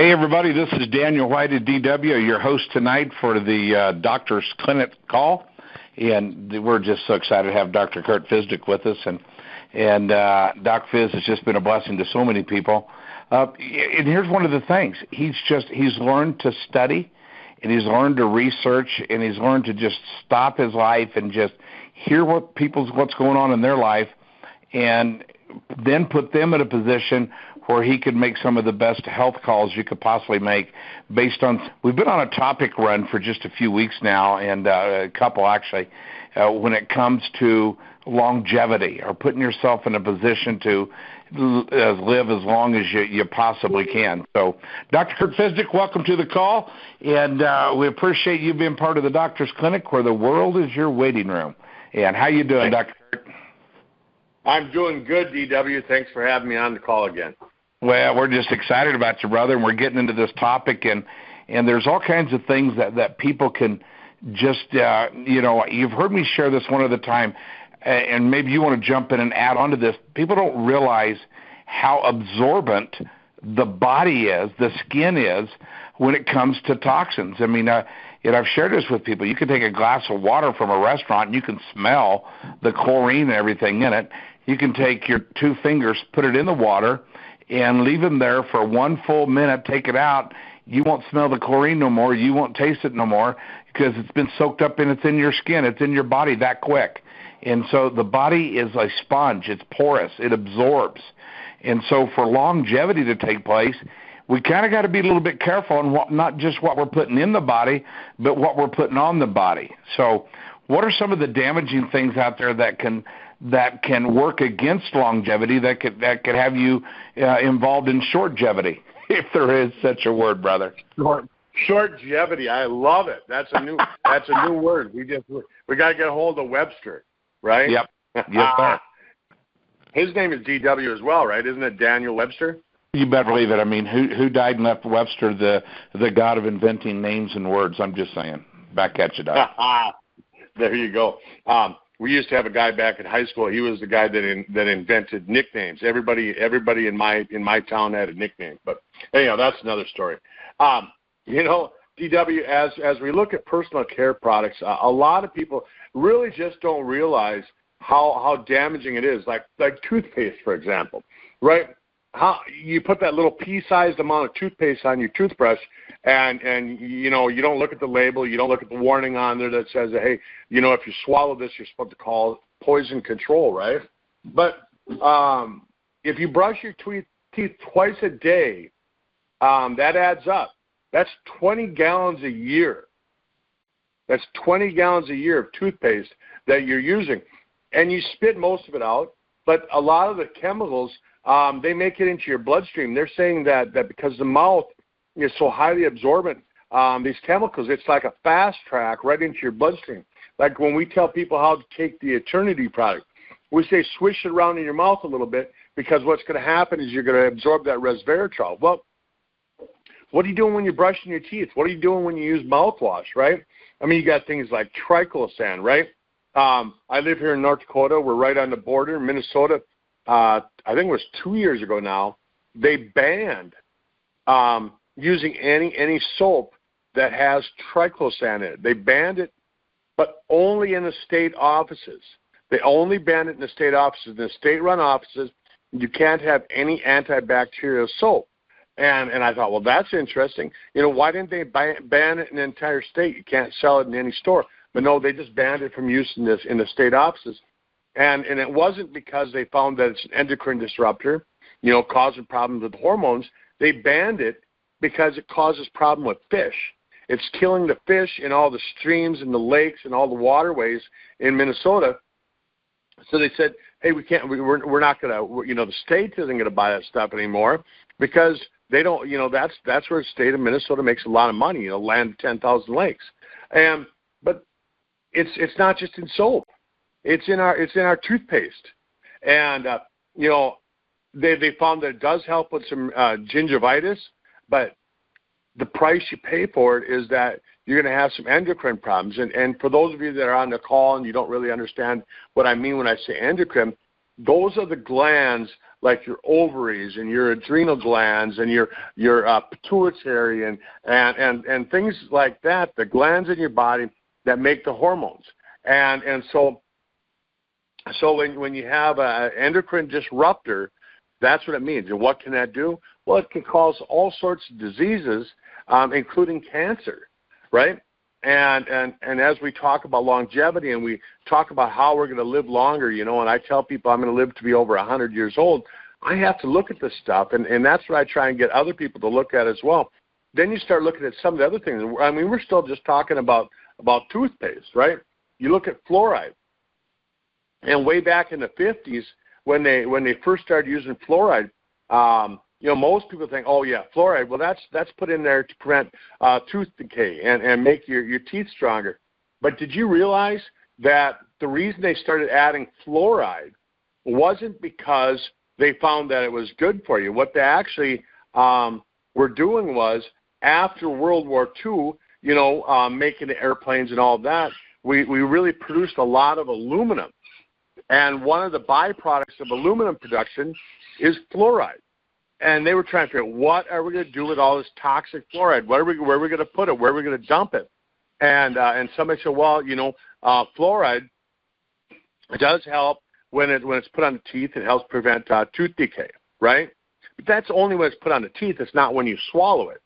Hey, everybody, this is Daniel White at DW, your host tonight for the Doctor's Clinic call. And we're just so excited to have Dr. Kurt Fizdick with us. And Doc Fiz has just been a blessing to so many people. And here's one of the things. He's learned to study, and he's learned to research, and he's learned to just stop his life and just hear what's going on in their life, and then put them in a position where he could make some of the best health calls you could possibly make based on, we've been on a topic run for just a few weeks now, and a couple actually, when it comes to longevity or putting yourself in a position to live as long as you possibly can. So, Dr. Kurt Fizdick, welcome to the call, and we appreciate you being part of the Doctor's Clinic where the world is your waiting room. And how you doing, Dr. Kurt? I'm doing good, DW. Thanks for having me on the call again. Well, we're just excited about you, brother, and we're getting into this topic, and there's all kinds of things that people can just, you've heard me share this one other time, and maybe you want to jump in and add on to this. People don't realize how absorbent the body is, the skin is, when it comes to toxins. I mean, I've shared this with people. You can take a glass of water from a restaurant, and you can smell the chlorine and everything in it. You can take your two fingers, put it in the water, and leave them there for 1 full minute, take it out. You won't smell the chlorine no more. You won't taste it no more because it's been soaked up and it's in your skin. It's in your body that quick. And so the body is a sponge. It's porous. It absorbs. And so for longevity to take place, we kind of got to be a little bit careful on not just what we're putting in the body, but what we're putting on the body. So what are some of the damaging things out there that can work against longevity, that could have you involved in shortgevity, if there is such a word, brother? Shortgevity, I love it. That's a new word. We got to get a hold of Webster, right? Yep. Yes, sir. His name is DW as well, right? Isn't it Daniel Webster? You better believe it. I mean, who died and left Webster the god of inventing names and words? I'm just saying. Back at you, Doc. There you go. We used to have a guy back in high school. He was the guy that invented nicknames. Everybody in my town had a nickname. But anyhow, that's another story. DW, as we look at personal care products, a lot of people really just don't realize how damaging it is. Like toothpaste, for example, right? How you put that little pea-sized amount of toothpaste on your toothbrush, and you don't look at the label, you don't look at the warning on there that says, hey, if you swallow this, you're supposed to call poison control, right? But if you brush your teeth twice a day, that adds up. That's 20 gallons a year. That's 20 gallons a year of toothpaste that you're using, and you spit most of it out. But a lot of the chemicals, they make it into your bloodstream. They're saying that because the mouth is so highly absorbent, these chemicals, it's like a fast track right into your bloodstream. Like when we tell people how to take the Eternity product, we say swish it around in your mouth a little bit, because what's going to happen is you're going to absorb that resveratrol. Well, what are you doing when you're brushing your teeth? What are you doing when you use mouthwash, right? I mean, you got things like triclosan, right? I live here in North Dakota. We're right on the border. Minnesota, I think it was 2 years ago now, they banned using any soap that has triclosan in it. They banned it, but only in the state offices. They only banned it in the state offices. In the state-run offices, you can't have any antibacterial soap. And I thought, well, that's interesting. Why didn't they ban it in the entire state? You can't sell it in any store. But no, they just banned it from use in the state offices. And it wasn't because they found that it's an endocrine disruptor, causing problems with hormones. They banned it because it causes problem with fish. It's killing the fish in all the streams and the lakes and all the waterways in Minnesota. So they said, hey, we're not going to, the state isn't going to buy that stuff anymore because they don't, that's where the state of Minnesota makes a lot of money, land 10,000 lakes. But it's not just in soap. It's in our toothpaste. And, they found that it does help with some gingivitis, but the price you pay for it is that you're going to have some endocrine problems. And for those of you that are on the call and you don't really understand what I mean when I say endocrine, those are the glands like your ovaries and your adrenal glands and your pituitary and things like that, the glands in your body that make the hormones. And so when you have an endocrine disruptor, that's what it means. And what can that do? Well, it can cause all sorts of diseases, including cancer, right? And as we talk about longevity and we talk about how we're going to live longer, and I tell people I'm going to live to be over 100 years old, I have to look at this stuff, and that's what I try and get other people to look at as well. Then you start looking at some of the other things. I mean, we're still just talking about toothpaste, right? You look at fluoride. And way back in the 50s, when they first started using fluoride, most people think, oh yeah, fluoride. Well, that's put in there to prevent tooth decay and make your teeth stronger. But did you realize that the reason they started adding fluoride wasn't because they found that it was good for you? What they actually were doing was, after World War II, making the airplanes and all of that, we really produced a lot of aluminum. And one of the byproducts of aluminum production is fluoride. And they were trying to figure out, what are we going to do with all this toxic fluoride? Where are we going to put it? Where are we going to dump it? And somebody said, well, fluoride does help when it's put on the teeth. It helps prevent tooth decay, right? But that's only when it's put on the teeth. It's not when you swallow it.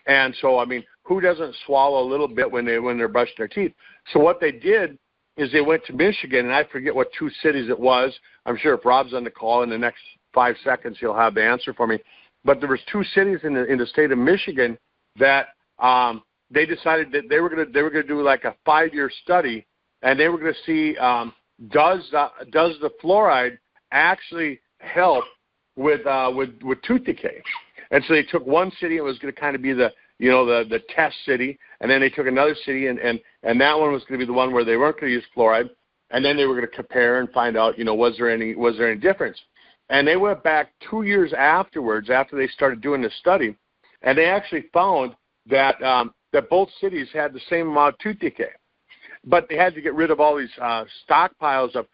And so, I mean, who doesn't swallow a little bit when they're brushing their teeth? So what they did is they went to Michigan, and I forget what two cities it was. I'm sure if Rob's on the call in the next 5 seconds, he'll have the answer for me. But there was two cities in the state of Michigan that they decided that they were going to do like a 5-year study, and they were going to see does the fluoride actually help with tooth decay. And so they took one city. It was going to kind of be the test city, and then they took another city, and that one was going to be the one where they weren't going to use fluoride, and then they were going to compare and find out, was there any difference? And they went back 2 years afterwards, after they started doing this study, and they actually found that that both cities had the same amount of tooth decay, but they had to get rid of all these stockpiles of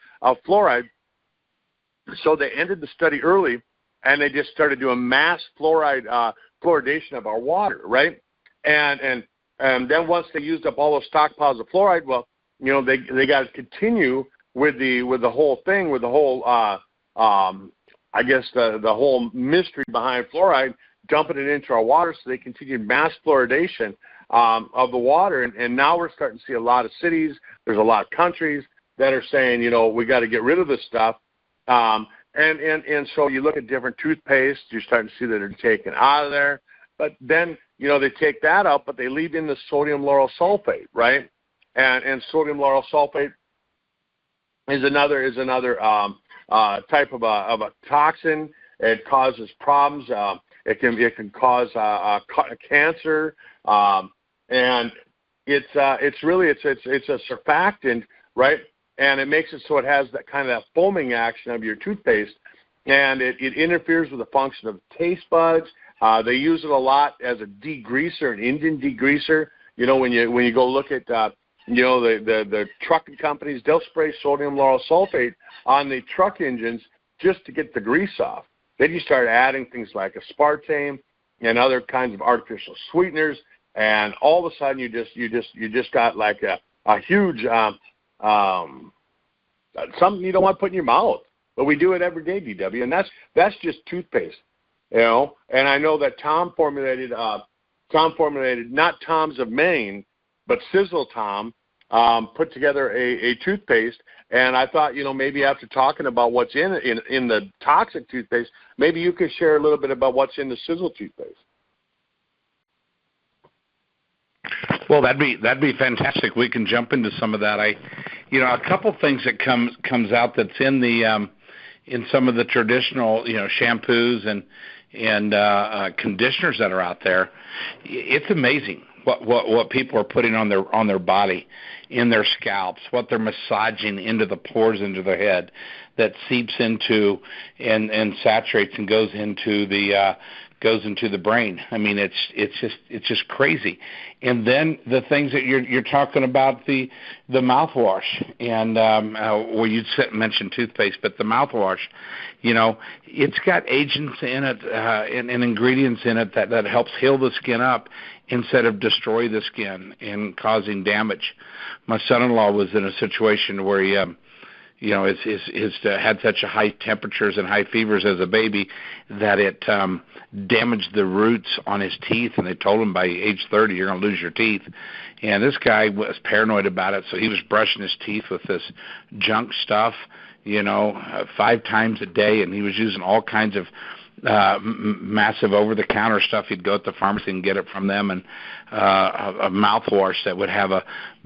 fluoride. So they ended the study early, and they just started doing mass fluoridation of our water, right? And then once they used up all those stockpiles of fluoride, well, they got to continue with the whole thing, with the whole I guess the whole mystery behind fluoride, dumping it into our water, so they continued mass fluoridation of the water. And now we're starting to see a lot of cities, there's a lot of countries that are saying, we got to get rid of this stuff. And so you look at different toothpaste, you're starting to see that they're taken out of there. But then, they take that out, but they leave in the sodium lauryl sulfate, right? And sodium lauryl sulfate is another type of a toxin. It causes problems. It can cause cancer, and it's really a surfactant, right? And it makes it so it has that kind of that foaming action of your toothpaste, and it interferes with the function of taste buds. They use it a lot as a degreaser, an engine degreaser. When you go look at the trucking companies, they'll spray sodium lauryl sulfate on the truck engines just to get the grease off. Then you start adding things like aspartame and other kinds of artificial sweeteners, and all of a sudden you just got like a huge something you don't want to put in your mouth. But we do it every day, DW, and that's just toothpaste, And I know that Tom formulated not Tom's of Maine, but Sisel Tom put together a toothpaste. And I thought, maybe after talking about what's in the toxic toothpaste, maybe you could share a little bit about what's in the Sisel toothpaste. Well, that'd be fantastic. We can jump into some of that. A couple things that comes out that's in the in some of the traditional shampoos and conditioners that are out there. It's amazing what people are putting on their body, in their scalps, what they're massaging into the pores into their head, that seeps into and saturates and goes into the goes into the brain. I mean, it's just crazy. And then the things that you're talking about, the mouthwash, and well, you mentioned toothpaste, but the mouthwash, it's got agents in it and ingredients in it that helps heal the skin up instead of destroy the skin and causing damage. My son-in-law was in a situation where he had such a high temperatures and high fevers as a baby that it damaged the roots on his teeth, and they told him by age 30 you're going to lose your teeth. And this guy was paranoid about it, so he was brushing his teeth with this junk stuff, 5 times a day, and he was using all kinds of massive over-the-counter stuff. He'd go at the pharmacy and get it from them, and a mouthwash that would have a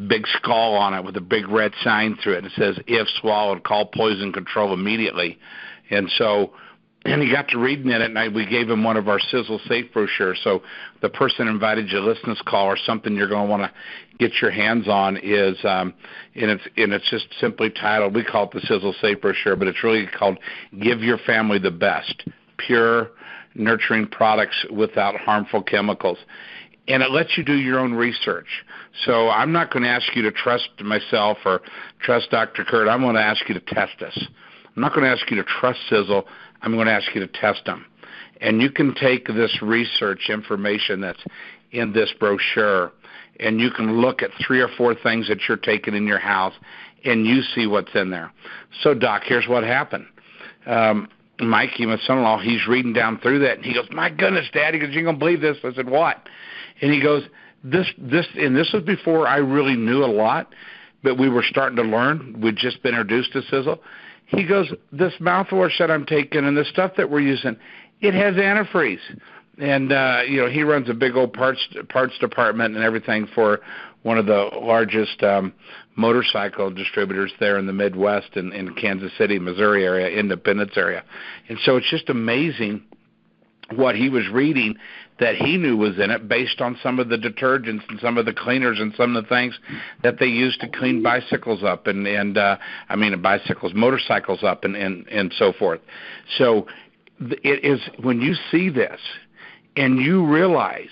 big skull on it with a big red sign through it, and it says, "If swallowed, call poison control immediately." And he got to reading in it, and we gave him one of our Sisel Safe brochures. So the person invited you to listen to this call, or something you're going to want to get your hands on is, and it's just simply titled, we call it the Sisel Safe brochure, but it's really called "Give Your Family the Best: Pure, Nurturing Products Without Harmful Chemicals." And it lets you do your own research. So I'm not going to ask you to trust myself or trust Dr. Kurt. I'm going to ask you to test us. I'm not going to ask you to trust Sisel. I'm going to ask you to test them. And you can take this research information that's in this brochure, and you can look at 3 or 4 things that you're taking in your house, and you see what's in there. So, Doc, here's what happened. Mikey, my son-in-law, he's reading down through that, and he goes, "My goodness, Dad," he goes, "you're going to believe this." I said, "What?" And he goes, this was before I really knew a lot, but we were starting to learn. We'd just been introduced to Sisel. He goes, "This mouthwash that I'm taking and the stuff that we're using, it has antifreeze." And, he runs a big old parts department and everything for one of the largest motorcycle distributors there in the Midwest in Kansas City, Missouri area, Independence area. And so it's just amazing what he was reading that he knew was in it based on some of the detergents and some of the cleaners and some of the things that they use to clean bicycles up motorcycles up and so forth. So it is, when you see this and you realize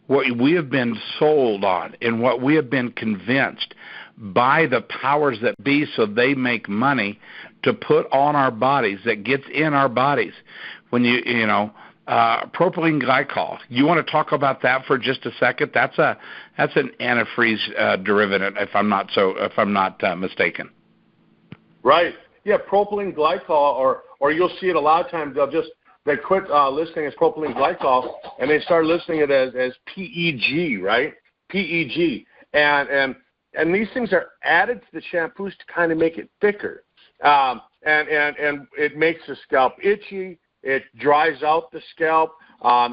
what we have been sold on and what we have been convinced by the powers that be so they make money to put on our bodies, that gets in our bodies. When propylene glycol, you want to talk about that for just a second? That's an antifreeze derivative, if I'm not mistaken. Right. Yeah, propylene glycol, or you'll see it a lot of times. They quit listing as propylene glycol, and they start listing it as PEG, right? PEG, and these things are added to the shampoos to kind of make it thicker, and it makes the scalp itchy. It dries out the scalp.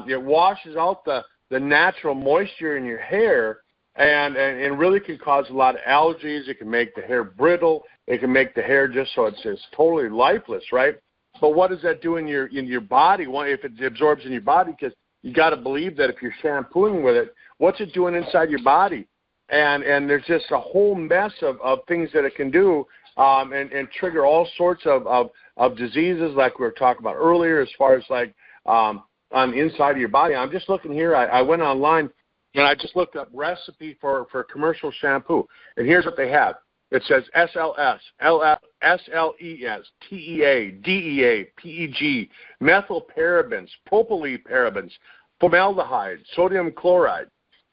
It washes out the natural moisture in your hair, and really can cause a lot of allergies. It can make the hair brittle. It can make the hair just so it's totally lifeless, right? But what does that do in your body? Well, if it absorbs in your body, because you got to believe that if you're shampooing with it, what's it doing inside your body? And there's just a whole mess of things that it can do, and trigger all sorts of diseases like we were talking about earlier, as far as like on the inside of your body. I'm just looking here. I went online and I just looked up recipe for commercial shampoo, and here's what they have. It says SLS, SLES, TEA, DEA, PEG, methylparabens, propylene parabens, formaldehyde, sodium chloride,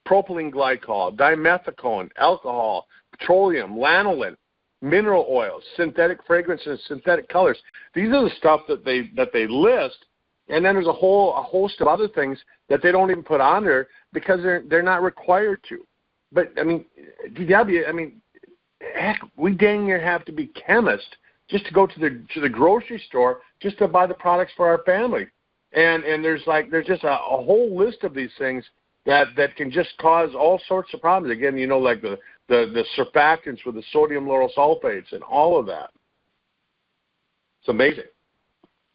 propylene glycol, dimethicone, alcohol, petroleum, lanolin, mineral oils, synthetic fragrances, synthetic colors. These are the stuff that they list, and then there's a host of other things that they don't even put on there because they're not required to. But I mean, DW, heck, we dang near have to be chemists just to go to the grocery store just to buy the products for our family. And there's just a whole list of these things that can just cause all sorts of problems. Again, like the surfactants with the sodium lauryl sulfates and all of that. It's amazing.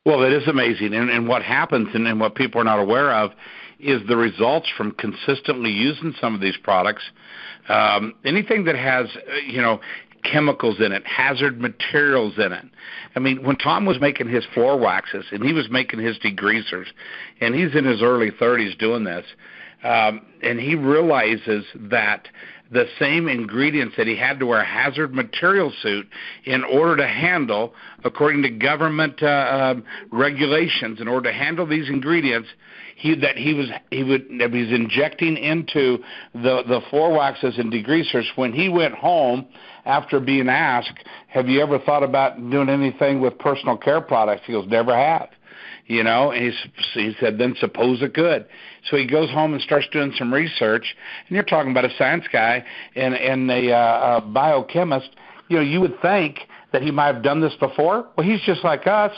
Well, it is amazing. And what happens and what people are not aware of is the results from consistently using some of these products. Anything that has, chemicals in it, hazard materials in it. I mean, when Tom was making his floor waxes and he was making his degreasers, and he's in his early 30s doing this, and he realizes that the same ingredients that he had to wear a hazard material suit in order to handle, according to government regulations, in order to handle these ingredients, he was injecting into the floor waxes and degreasers. When he went home after being asked, "Have you ever thought about doing anything with personal care products?" He goes, "Never have." And he said, "Then suppose it could." So he goes home and starts doing some research, and you're talking about a science guy and a biochemist. You would think that he might have done this before. Well, he's just like us.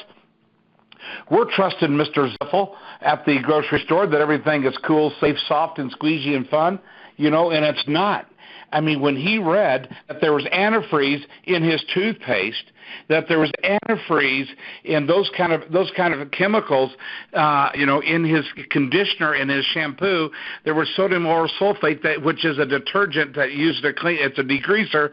We're trusting Mr. Ziffel at the grocery store that everything is cool, safe, soft, and squeezy and fun, and it's not. I mean, when he read that there was antifreeze in his toothpaste, that there was antifreeze in those kind of chemicals, in his conditioner, in his shampoo, there was sodium lauryl sulfate, which is a detergent that used to clean. It's a degreaser.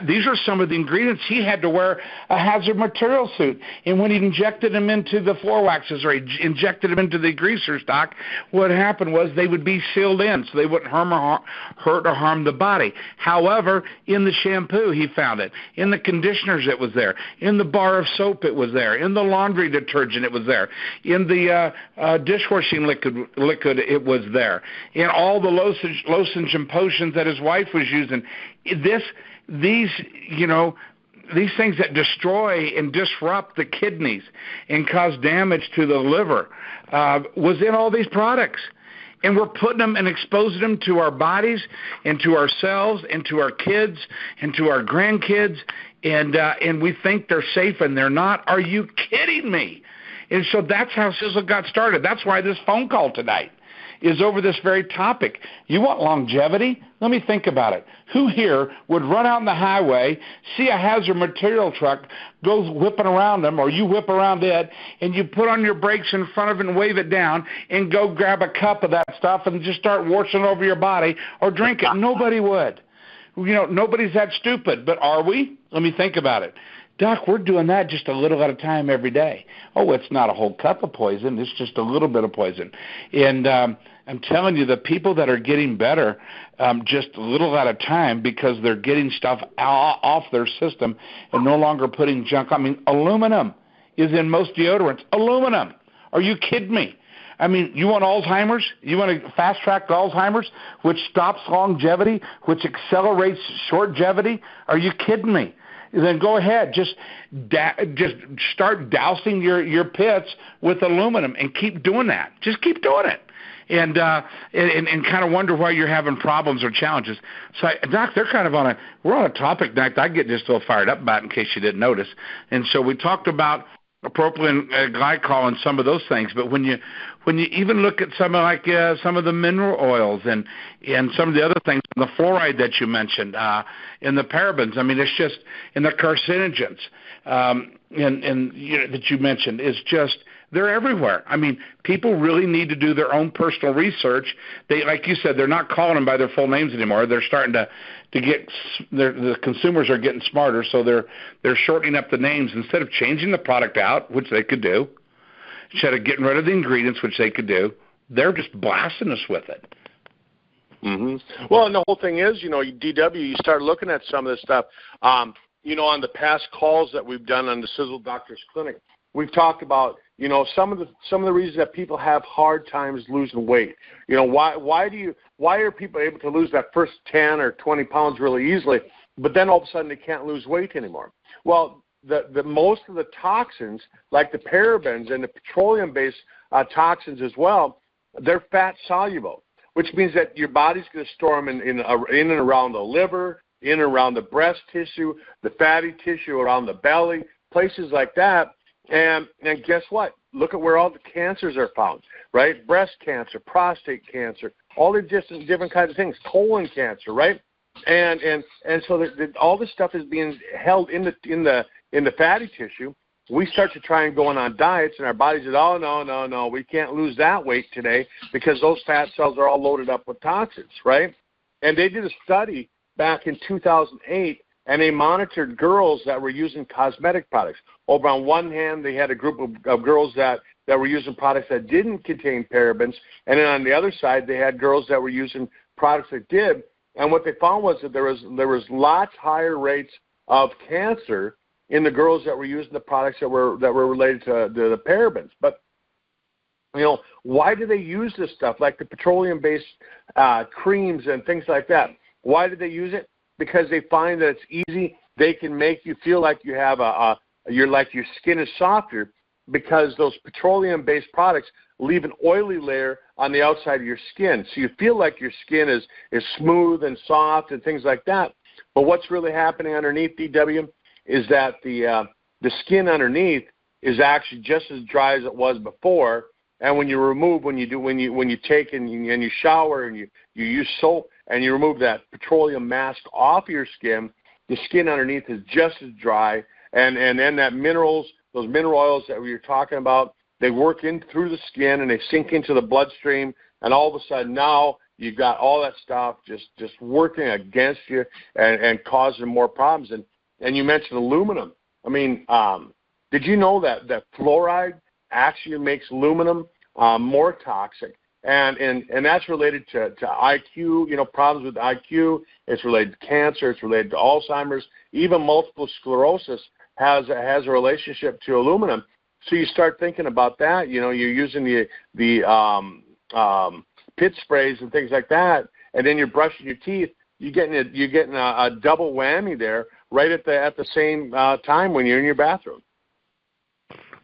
These are some of the ingredients. He had to wear a hazard material suit, and when he injected them into the floor waxes or he injected them into the degreasers, Doc, what happened was they would be sealed in, so they wouldn't hurt or harm the body. However, in the shampoo, he found it. In the conditioners, it was there. In the bar of soap, it was there. In the laundry detergent, it was there. In the dishwashing liquid, it was there. In all the lotions and potions that his wife was using. These things that destroy and disrupt the kidneys and cause damage to the liver was in all these products. And we're putting them and exposing them to our bodies and to ourselves and to our kids and to our grandkids, and we think they're safe and they're not. Are you kidding me? And so that's how Sisel got started. That's why this phone call tonight is over this very topic. You want longevity? Let me think about it. Who here would run out on the highway, see a hazard material truck, go whipping around them, or you whip around it, and you put on your brakes in front of it and wave it down and go grab a cup of that stuff and just start washing over your body or drink it? Nobody would. Nobody's that stupid, but are we? Let me think about it. Doc, we're doing that just a little at a time every day. Oh, it's not a whole cup of poison. It's just a little bit of poison. And I'm telling you, the people that are getting better just a little at a time because they're getting stuff off their system and no longer putting junk. I mean, aluminum is in most deodorants. Aluminum. Are you kidding me? I mean, you want Alzheimer's? You want to fast-track Alzheimer's, which stops longevity, which accelerates shortgevity? Are you kidding me? Then go ahead, just start dousing your pits with aluminum and keep doing that. Just keep doing it, and kind of wonder why you're having problems or challenges. So, Doc, we're on a topic tonight that I get just a little fired up about in case you didn't notice. And so we talked about propylene glycol and some of those things, but when you even look at some of the mineral oils and some of the other things, the fluoride that you mentioned, and the parabens, I mean, it's just, and the carcinogens, that you mentioned, is just, they're everywhere. I mean, people really need to do their own personal research. They, like you said, they're not calling them by their full names anymore. They're starting to get, the consumers are getting smarter, so they're shortening up the names instead of changing the product out, which they could do. Instead of getting rid of the ingredients, which they could do, they're just blasting us with it. Mm-hmm. Well, and the whole thing is, DW, you start looking at some of this stuff. On the past calls that we've done on the Sisel Doctors Clinic, we've talked about, some of the reasons that people have hard times losing weight. Why are people able to lose that first 10 or 20 pounds really easily, but then all of a sudden they can't lose weight anymore? Well, the most of the toxins, like the parabens and the petroleum-based toxins as well, they're fat soluble, which means that your body's going to store them in and around the liver, in and around the breast tissue, the fatty tissue around the belly, places like that. And guess what? Look at where all the cancers are found, right? Breast cancer, prostate cancer, all the different kinds of things, colon cancer, right? And so all this stuff is being held in the fatty tissue. We start to try and going on diets, and our body says, oh, no, we can't lose that weight today because those fat cells are all loaded up with toxins, right? And they did a study back in 2008 and they monitored girls that were using cosmetic products. Over on one hand, they had a group of girls that were using products that didn't contain parabens, and then on the other side, they had girls that were using products that did. And what they found was that there was lots higher rates of cancer in the girls that were using the products that were related to the parabens. But why do they use this stuff, like the petroleum-based creams and things like that? Why do they use it? Because they find that it's easy. They can make you feel like you have your skin is softer, because those petroleum-based products leave an oily layer on the outside of your skin. So you feel like your skin is smooth and soft and things like that. But what's really happening underneath, DW, is that the skin underneath is actually just as dry as it was before. And when you take and you shower and you use soap and you remove that petroleum mask off your skin, the skin underneath is just as dry. And then those mineral oils that we were talking about, they work in through the skin and they sink into the bloodstream. And all of a sudden now you've got all that stuff just working against you and causing more problems. And you mentioned aluminum. I mean, did you know that fluoride actually makes aluminum more toxic? And that's related to IQ, problems with IQ. It's related to cancer. It's related to Alzheimer's. Even multiple sclerosis has a relationship to aluminum. So you start thinking about that. You're using the pit sprays and things like that, and then you're brushing your teeth. You're getting a double whammy there right at the same time when you're in your bathroom.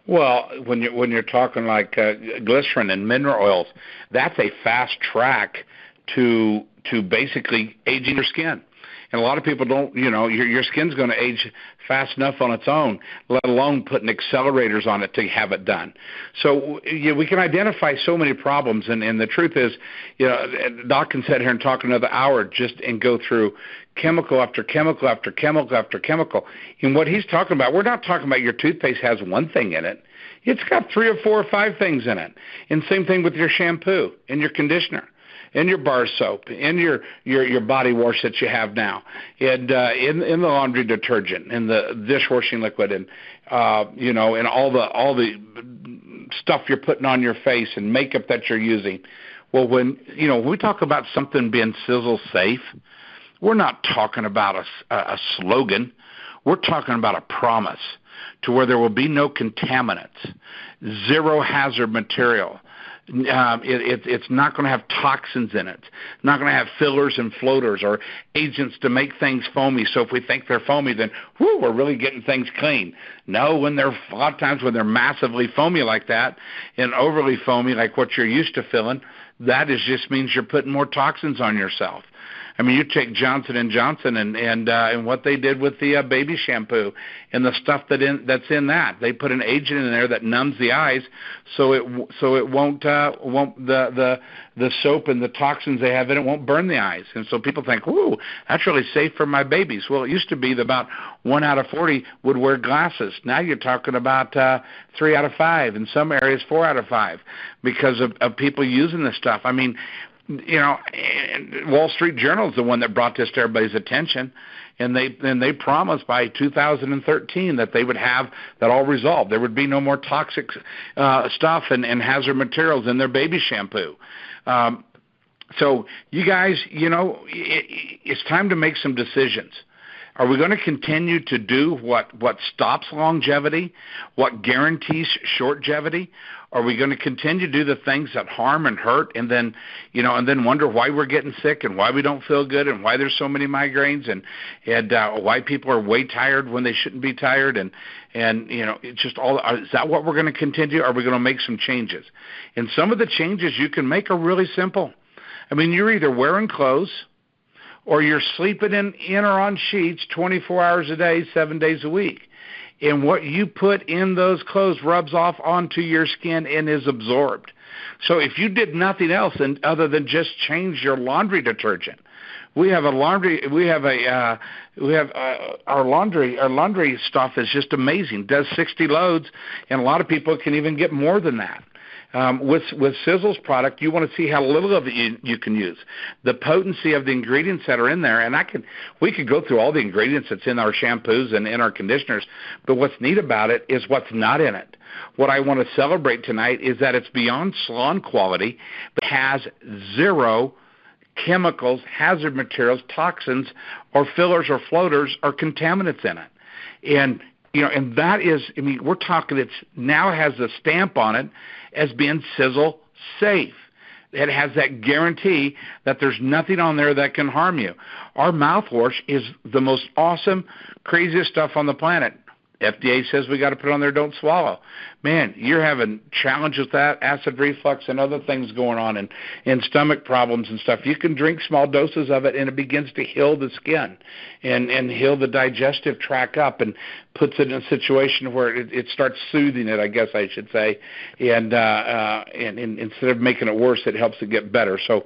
Well, when you're talking like glycerin and mineral oils, that's a fast track to basically aging your skin. And a lot of people don't, your skin's going to age fast enough on its own, let alone putting accelerators on it to have it done. So we can identify so many problems, and the truth is, Doc can sit here and talk another hour and go through chemical after chemical after chemical after chemical. And what he's talking about, we're not talking about your toothpaste has one thing in it. It's got 3 or 4 or 5 things in it. And same thing with your shampoo and your conditioner and your bar soap and your body wash that you have now, and in the laundry detergent and the dishwashing liquid, and and all the stuff you're putting on your face and makeup that you're using. Well, when we talk about something being Sisel safe, we're not talking about a slogan. We're talking about a promise to where there will be no contaminants, zero hazard material. It's not going to have toxins in it. It's not going to have fillers and floaters or agents to make things foamy. So if we think they're foamy, then we're really getting things clean. No, a lot of times when they're massively foamy like that and overly foamy like what you're used to feeling, that just means you're putting more toxins on yourself. I mean, you take Johnson & Johnson and what they did with the baby shampoo and the stuff that's in that. They put an agent in there that numbs the eyes, so it won't the soap and the toxins they have in it won't burn the eyes. And so people think, "Ooh, that's really safe for my babies." Well, it used to be that about 1 out of 40 would wear glasses. Now you're talking about 3 out of 5, in some areas 4 out of 5, because of people using this stuff. I mean, Wall Street Journal is the one that brought this to everybody's attention, and they promised by 2013 that they would have that all resolved. There would be no more toxic stuff and hazard materials in their baby shampoo. So you guys, it's time to make some decisions. Are we going to continue to do what stops longevity, what guarantees shortgevity? Are we going to continue to do the things that harm and hurt, and then wonder why we're getting sick and why we don't feel good and why there's so many migraines and why people are way tired when they shouldn't be tired and it's just all. Is that what we're going to continue? Or are we going to make some changes? And some of the changes you can make are really simple. I mean, you're either wearing clothes, or you're sleeping in or on sheets 24 hours a day, 7 days a week. And what you put in those clothes rubs off onto your skin and is absorbed. So if you did nothing else other than just change your laundry detergent, our laundry stuff is just amazing. Does 60 loads, and a lot of people can even get more than that. With Sisel's product, you want to see how little of it you can use, the potency of the ingredients that are in there. And we could go through all the ingredients that's in our shampoos and in our conditioners, but what's neat about it is what's not in it. What I want to celebrate tonight is that it's beyond salon quality, but has zero chemicals, hazard materials, toxins, or fillers or floaters or contaminants in it. And and that is, we're talking, it's now has a stamp on it as being Sisel safe. It has that guarantee that there's nothing on there that can harm you. Our mouthwash is the most awesome, craziest stuff on the planet. FDA says we got to put on there, don't swallow. Man, you're having challenges with that, acid reflux and other things going on, and stomach problems and stuff. You can drink small doses of it, and it begins to heal the skin and heal the digestive tract up and puts it in a situation where it starts soothing it, I guess I should say, and instead of making it worse, it helps it get better. So,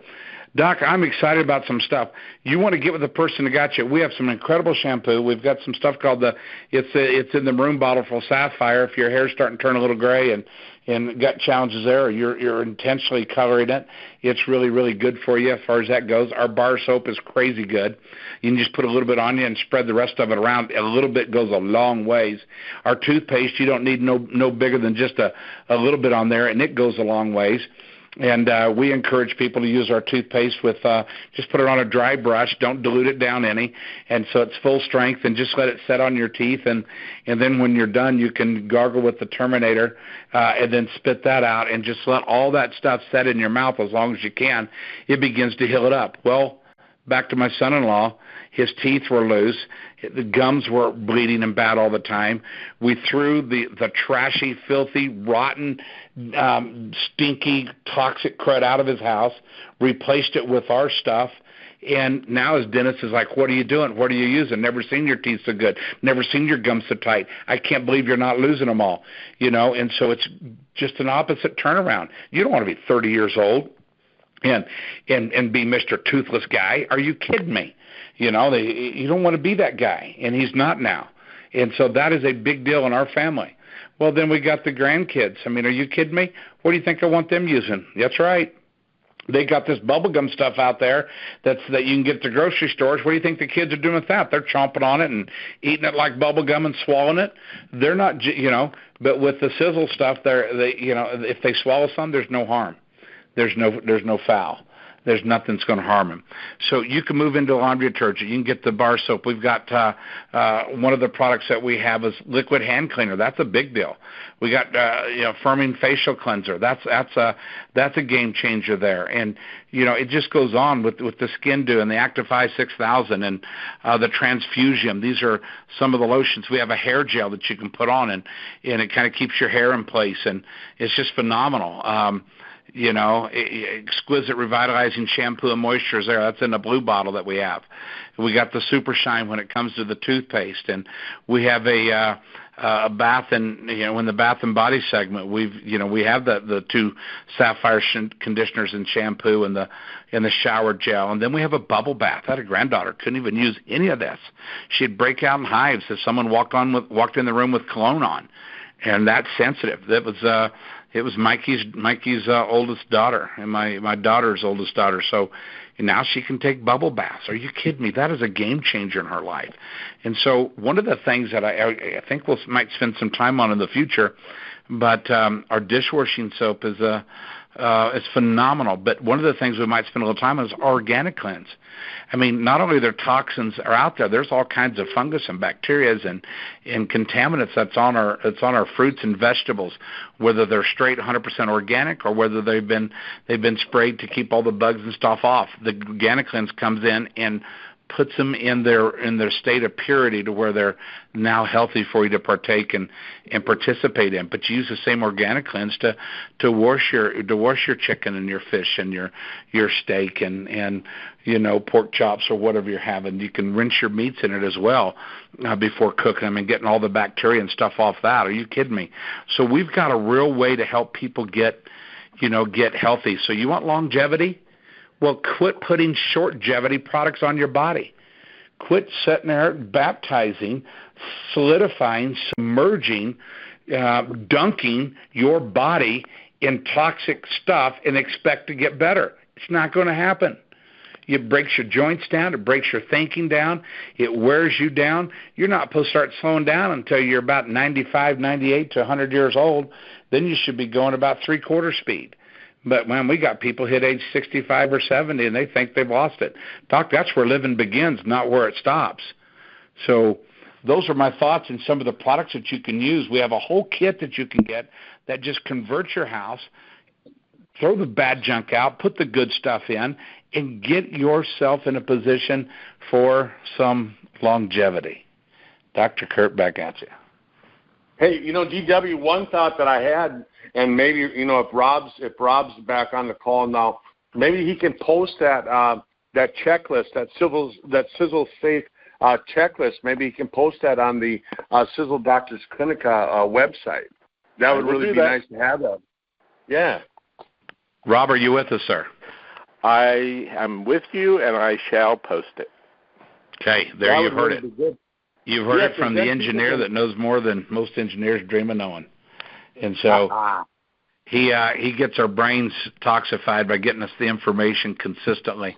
Doc, I'm excited about some stuff. You want to get with the person that got you. We have some incredible shampoo. We've got some stuff called it's in the maroon bottle for Sapphire. If your hair's starting to turn a little gray and got challenges there, or you're intentionally coloring it, it's really, really good for you as far as that goes. Our bar soap is crazy good. You can just put a little bit on you and spread the rest of it around. A little bit goes a long ways. Our toothpaste, you don't need no bigger than just a little bit on there, and it goes a long ways. And we encourage people to use our toothpaste with just put it on a dry brush, don't dilute it down any, and so it's full strength, and just let it set on your teeth, and then when you're done, you can gargle with the Terminator, and then spit that out, and just let all that stuff set in your mouth as long as you can. It begins to heal it up. Well, back to my son-in-law, his teeth were loose. The gums were bleeding and bad all the time. We threw the trashy, filthy, rotten, stinky, toxic crud out of his house, replaced it with our stuff, and now his dentist is like, what are you doing? What are you using? Never seen your teeth so good. Never seen your gums so tight. I can't believe you're not losing them all. And so it's just an opposite turnaround. You don't want to be 30 years old and be Mr. Toothless Guy. Are you kidding me? You don't want to be that guy, and he's not now. And so that is a big deal in our family. Well, then we got the grandkids. Are you kidding me? What do you think I want them using? That's right. They got this bubblegum stuff out there that you can get at the grocery stores. What do you think the kids are doing with that? They're chomping on it and eating it like bubblegum and swallowing it. They're not, but with the Sisel stuff, if they swallow some, there's no harm. There's no foul. There's nothing that's going to harm them. So you can move into laundry detergent. You can get the bar soap. We've got one of the products that we have is liquid hand cleaner. That's a big deal. We got firming facial cleanser. That's a game changer there. And it just goes on with the Skin Dew and the Actify 6000 and the Transfusion. These are some of the lotions. We have a hair gel that you can put on, and it kind of keeps your hair in place, and it's just phenomenal. Exquisite revitalizing shampoo and moisturizer there. That's in the blue bottle that we have. We got the Super Shine when it comes to the toothpaste, and we have a bath and in the bath and body segment we have the two Sapphire conditioners and shampoo and the shower gel, and then we have a bubble bath. I had a granddaughter couldn't even use any of this. She'd break out in hives if someone walked in the room with cologne on, and that's sensitive. It was Mikey's oldest daughter and my daughter's oldest daughter. So now she can take bubble baths. Are you kidding me? That is a game changer in her life. And so one of the things that I think we might spend some time on in the future, but our dishwashing soap is phenomenal. But one of the things we might spend a little time on is organic cleanse. Not only their toxins are out there, there's all kinds of fungus and bacteria and contaminants that's on our fruits and vegetables, whether they're straight 100% organic or whether they've been sprayed to keep all the bugs and stuff off. The organic cleanse comes in and puts them in their state of purity to where they're now healthy for you to partake and participate in. But you use the same organic cleanse to wash your chicken and your fish and your steak and pork chops or whatever you're having. You can rinse your meats in it as well before cooking them and getting all the bacteria and stuff off that. Are you kidding me? So we've got a real way to help people get healthy. So you want longevity? Well, quit putting short-longevity products on your body. Quit sitting there baptizing, solidifying, submerging, dunking your body in toxic stuff and expect to get better. It's not going to happen. It breaks your joints down. It breaks your thinking down. It wears you down. You're not supposed to start slowing down until you're about 95, 98 to 100 years old. Then you should be going about three-quarter speed. But when we got people hit age 65 or 70 and they think they've lost it. Doc, that's where living begins, not where it stops. So those are my thoughts and some of the products that you can use. We have a whole kit that you can get that just converts your house, throw the bad junk out, put the good stuff in, and get yourself in a position for some longevity. Dr. Kurt, back at you. Hey, DW, one thought that I had, and maybe, if Rob's back on the call now, maybe he can post that checklist, that Sisel Safe checklist. Maybe he can post that on the Sisel Doctors Clinica website. That would really be nice to have that. Yeah. Rob, are you with us, sir? I am with you, and I shall post it. Okay, there you've heard it. You've heard it from the engineer that knows more than most engineers dream of knowing. And so he gets our brains toxified by getting us the information consistently.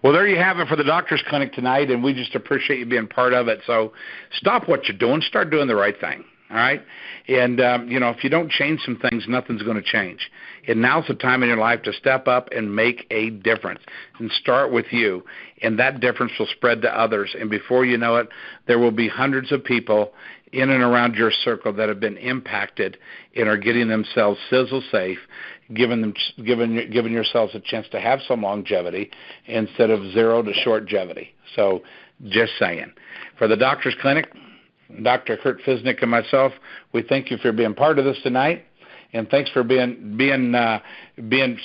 Well, there you have it for the Doctor's Clinic tonight, and we just appreciate you being part of it. So stop what you're doing. Start doing the right thing. All right? And, if you don't change some things, nothing's going to change. And now's the time in your life to step up and make a difference and start with you. And that difference will spread to others. And before you know it, there will be hundreds of people in and around your circle that have been impacted and are getting themselves Sisel safe, giving yourselves a chance to have some longevity instead of zero to shortgevity. So just saying. For the Doctor's Clinic, Dr. Kurt Fisnick and myself, we thank you for being part of this tonight, and thanks for being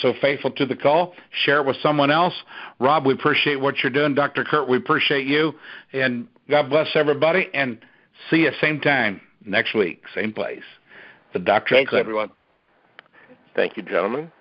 so faithful to the call. Share it with someone else. Rob, we appreciate what you're doing. Dr. Kurt, we appreciate you, and God bless everybody, and see you same time next week, same place. The Doctor's Clinic. Thanks, everyone. Thank you, gentlemen.